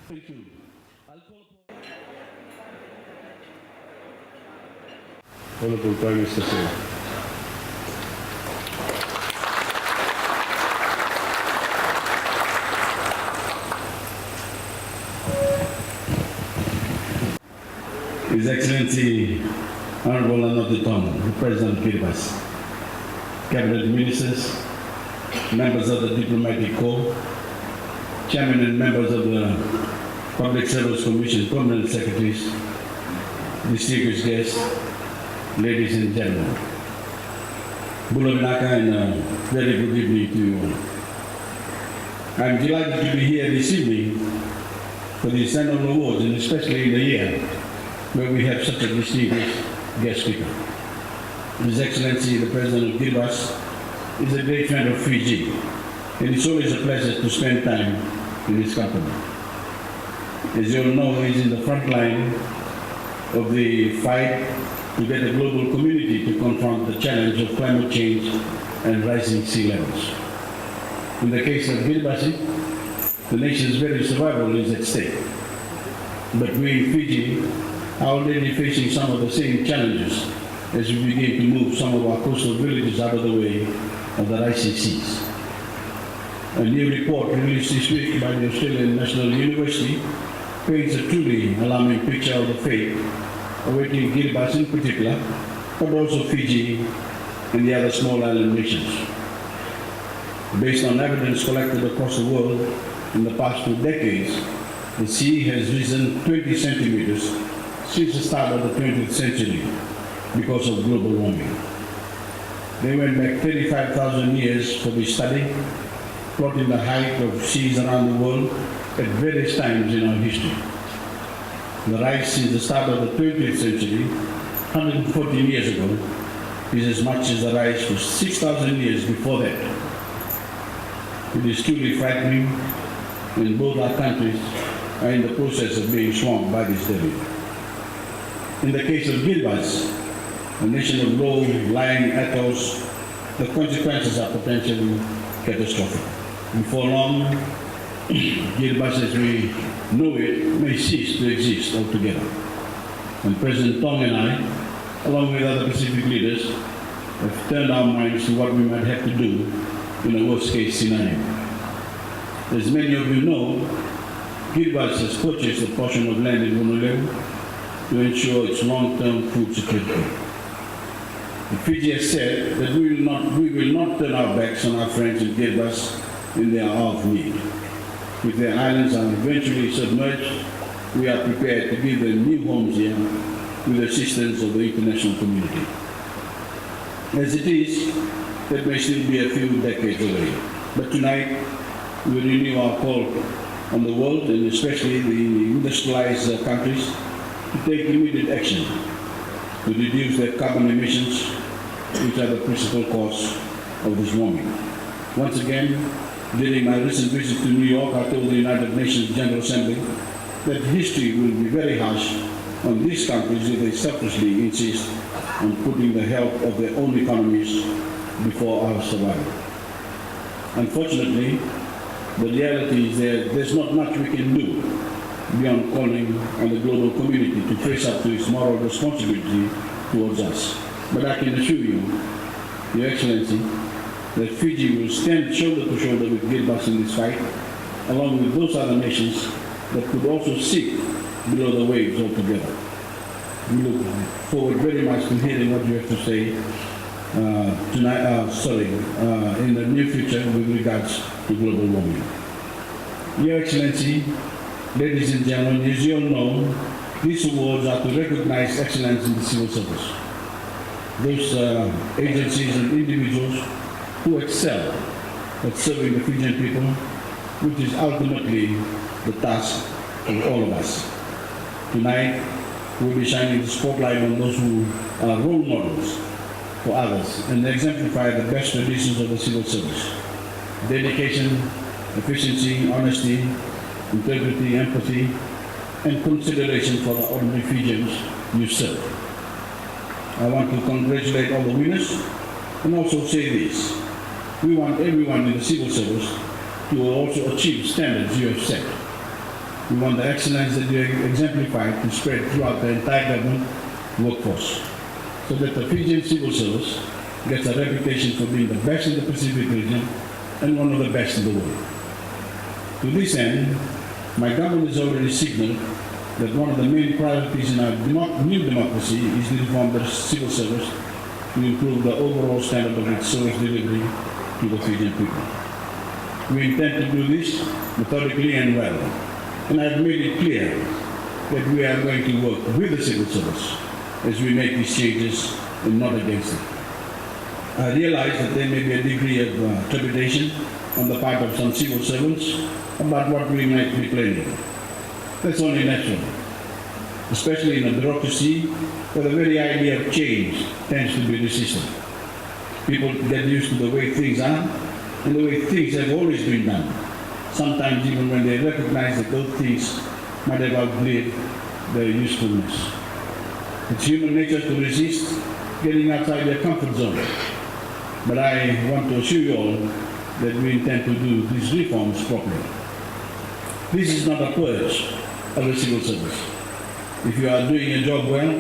Thank you. I'll call upon Honorable Prime Minister Sir. His Excellency Honorable Novotel, the President of Kiribati, Cabinet Ministers, members of the Diplomatic Corps, Chairman and members of the Public Service Commission, permanent secretaries, distinguished guests, ladies and gentlemen. Bulabinaka and a very good evening to you all. I'm delighted to be here this evening for the annual awards, and especially in the year where we have such a distinguished guest speaker. His Excellency, the President of Kiribati, is a great friend of Fiji, and it's always a pleasure to spend time in his company. As you all know, he's in the front line of the fight to get the global community to confront the challenge of climate change and rising sea levels. In the case of Kiribati, the nation's very survival is at stake. But we in Fiji are already facing some of the same challenges as we begin to move some of our coastal villages out of the way of the rising seas. A new report released this week by the Australian National University paints a truly alarming picture of the fate awaiting Kiribati in particular, but also Fiji and the other small island nations. Based on evidence collected across the world in the past 2 decades, the sea has risen 20 centimeters since the start of the 20th century because of global warming. They went back 35,000 years for this study, plotting the height of seas around the world at various times in our history. The rise since the start of the 20th century, 114 years ago, is as much as the rise for 6,000 years before that. It is truly frightening, and both our countries are in the process of being swamped by this deluge. In the case of Kiribati, a nation of low-lying atolls, the consequences are potentially catastrophic. Before long, Kiribati as we know it may cease to exist altogether. And President Tong and I, along with other Pacific leaders, have turned our minds to what we might have to do in a worst-case scenario. As many of you know, Kiribati has purchased a portion of land in Novotel to ensure its long-term food security. Fiji has said that we will not turn our backs on our friends in Kiribati in their hour of need. If their islands are eventually submerged, we are prepared to give them new homes here with the assistance of the international community. As it is, that may still be a few decades away. But tonight, we renew our call on the world, and especially the industrialized countries, to take immediate action to reduce their carbon emissions, which are the principal cause of this warming. Once again, during my recent visit to New York, I told the United Nations General Assembly that history will be very harsh on these countries if they selfishly insist on putting the health of their own economies before our survival. Unfortunately, the reality is that there's not much we can do beyond calling on the global community to face up to its moral responsibility towards us. But I can assure you, Your Excellency, that Fiji will stand shoulder to shoulder with Kiribati in this fight, along with those other nations that could also sink below the waves altogether. We look forward very much to hearing what you have to say in the near future with regards to global warming. Your Excellency, ladies and gentlemen, as you all know, these awards are to recognize excellence in the civil service. Those agencies and individuals who excel at serving the Fijian people, which is ultimately the task of all of us. Tonight, we'll be shining the spotlight on those who are role models for others and exemplify the best traditions of the civil service: dedication, efficiency, honesty, integrity, empathy, and consideration for the ordinary Fijians you serve. I want to congratulate all the winners and also say this: we want everyone in the civil service to also achieve standards you have set. We want the excellence that you exemplify to spread throughout the entire government workforce, so that the Fijian civil service gets a reputation for being the best in the Pacific region and one of the best in the world. To this end, my government has already signaled that one of the main priorities in our new democracy is to reform the civil service to improve the overall standard of its service delivery to the Fijian people. We intend to do this methodically and well, and I have made it clear that we are going to work with the civil service as we make these changes and not against it. I realize that there may be a degree of trepidation on the part of some civil servants about what we might be planning. That's only natural, especially in a bureaucracy where the very idea of change tends to be resistant. People get used to the way things are and the way things have always been done, sometimes even when they recognize that those things might have outlived their usefulness. It's human nature to resist getting outside their comfort zone, but I want to assure you all that we intend to do these reforms properly. This is not a purge of the civil service. If you are doing your job well,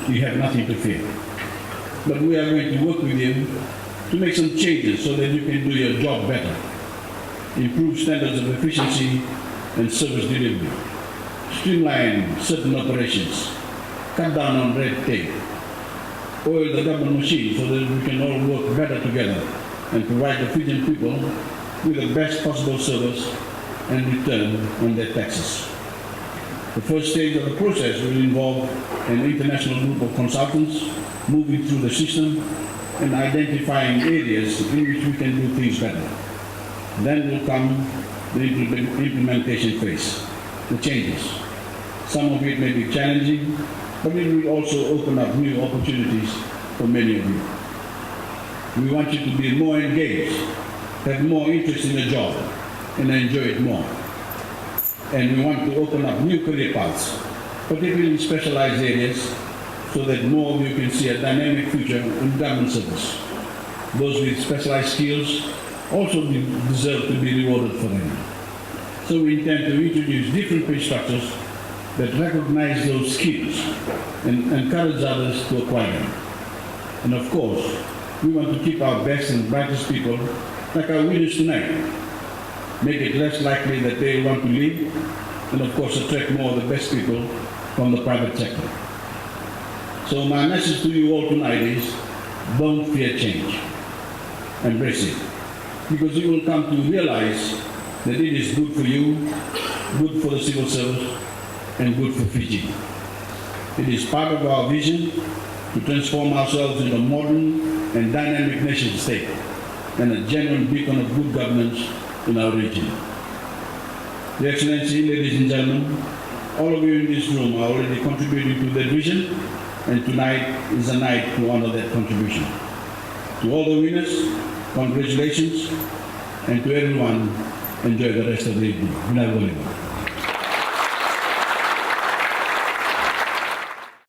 you have nothing to fear. But we are going to work with you to make some changes so that you can do your job better, improve standards of efficiency and service delivery, streamline certain operations, cut down on red tape, oil the government machine so that we can all work better together and provide the Fijian people with the best possible service and return on their taxes. The first stage of the process will involve an international group of consultants moving through the system and identifying areas in which we can do things better. Then will come the implementation phase, the changes. Some of it may be challenging, but it will also open up new opportunities for many of you. We want you to be more engaged, have more interest in the job, and enjoy it more. And we want to open up new career paths, particularly in specialized areas, so that more of you can see a dynamic future in government service. Those with specialized skills also deserve to be rewarded for them. So we intend to introduce different pay structures that recognize those skills and encourage others to acquire them. And of course, we want to keep our best and brightest people, like our winners tonight, make it less likely that they want to leave, and of course attract more of the best people from the private sector. So my message to you all tonight is, don't fear change. Embrace it. Because you will come to realize that it is good for you, good for the civil service, and good for Fiji. It is part of our vision to transform ourselves into a modern and dynamic nation state and a genuine beacon of good governance in our region. Your Excellency, ladies and gentlemen, all of you in this room are already contributing to that vision, and tonight is a night to honor that contribution. To all the winners, congratulations, and to everyone, enjoy the rest of the evening.